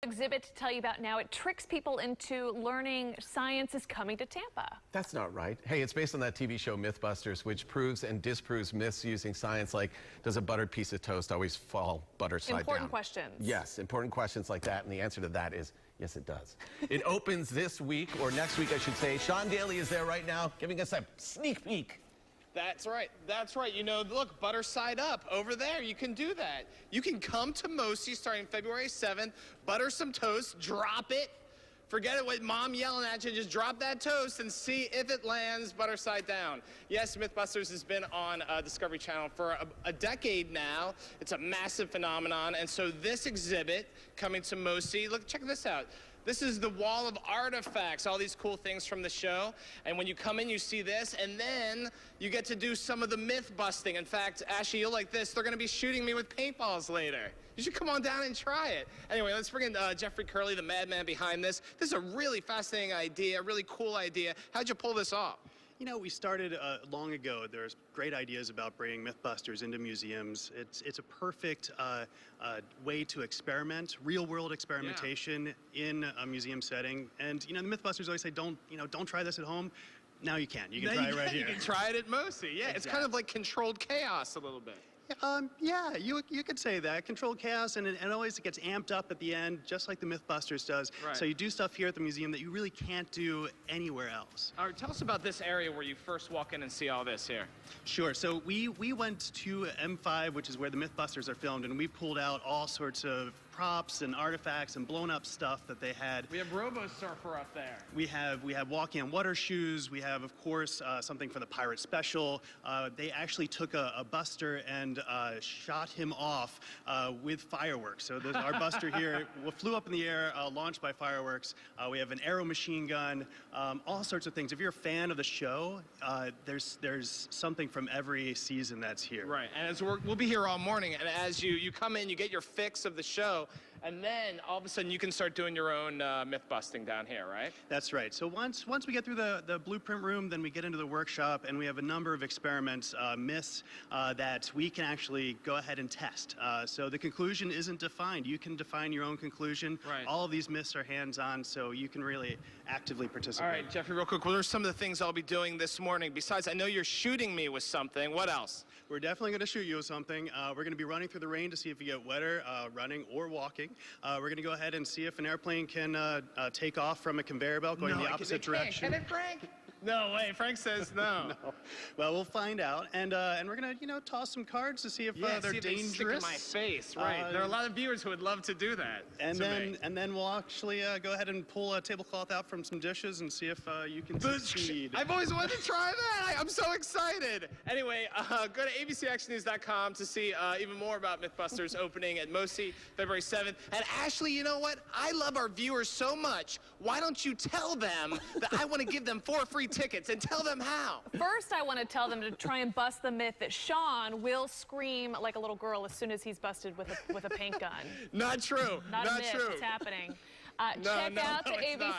exhibit to tell you about now. It tricks people into learning science is coming to Tampa. That's not right. Hey, it's based on that TV show MythBusters, which proves and disproves myths using science like, does a buttered piece of toast always fall butter side down? Important questions. Yes, important questions like that, and the answer to that is yes, it does. It opens this week, or next week, I should say. Sean Daly is there right now, giving us a sneak peek. That's right. That's right. You know, look, butter side up over there. You can do that. You can come to MOSI starting February 7th, butter some toast, drop it. Forget it with mom yelling at you. Just drop that toast and see if it lands butter side down. Yes, MythBusters has been on Discovery Channel for a decade now. It's a massive phenomenon. And so this exhibit coming to MOSI, look, check this out. This is the wall of artifacts, all these cool things from the show. And when you come in, you see this, and then you get to do some of the myth busting. In fact, Ashley, you'll like this. They're going to be shooting me with paintballs later. You should come on down and try it. Anyway, let's bring in Jeffrey Curley, the madman behind this. This is a really fascinating idea, a really cool idea. How'd you pull this off? You know, we started long ago. There's great ideas about bringing MythBusters into museums. It's a perfect way to experiment, real-world experimentation in a museum setting. And you know, the MythBusters always say, don't try this at home. Now you can. You can try it right here. You can try it at MOSI. Yeah, exactly. It's kind of like controlled chaos a little bit. Yeah, you could say that. Controlled chaos, and it always gets amped up at the end, just like the MythBusters does. Right. So you do stuff here at the museum that you really can't do anywhere else. All right, tell us about this area where you first walk in and see all this here. Sure. So we went to M5, which is where the MythBusters are filmed, and we pulled out all sorts of props and artifacts and blown up stuff that they had. We have Robo Surfer up there. We have walking on water shoes. We have, of course, something for the Pirate Special. They actually took a Buster and shot him off with fireworks. So our Buster here flew up in the air, launched by fireworks. We have an arrow machine gun, all sorts of things. If you're a fan of the show, there's something from every season that's here. Right, and as we'll be here all morning, and as you come in, you get your fix of the show, and then all of a sudden you can start doing your own myth busting down here, right? That's right. So once we get through the blueprint room, then we get into the workshop, and we have a number of experiments, myths that we can actually go ahead and test. So the conclusion isn't defined. You can define your own conclusion. Right. All of these myths are hands-on, so you can really actively participate. All right, Jeffrey, real quick, what are some of the things I'll be doing this morning? Besides, I know you're shooting me with something. What else? We're definitely going to shoot you with something. We're going to be running through the rain to see if you get wetter, running or walking. We're going to go ahead and see if an airplane can take off from a conveyor belt going in the opposite direction. Can it, Frank? No way. Frank says no. No. Well, we're find out, and we're going to toss some cards to see if they're see if dangerous. They stick in my face, right? There are a lot of viewers who would love to do that. And then we'll actually go ahead and pull a tablecloth out from some dishes and see if you can succeed. I've always wanted to try that. I'm so excited. Anyway, go to abcactionnews.com to see even more about MythBusters opening at MOSI February 7th. And Ashley, you know what? I love our viewers so much. Why don't you tell them that I want to give them 4 free tickets, and tell them how? First, I want to tell them to try and bust the myth that Sean will scream like a little girl as soon as he's busted with a paint gun. Not true. Not a myth. True. It's happening. No, Check out the it's ABC. not.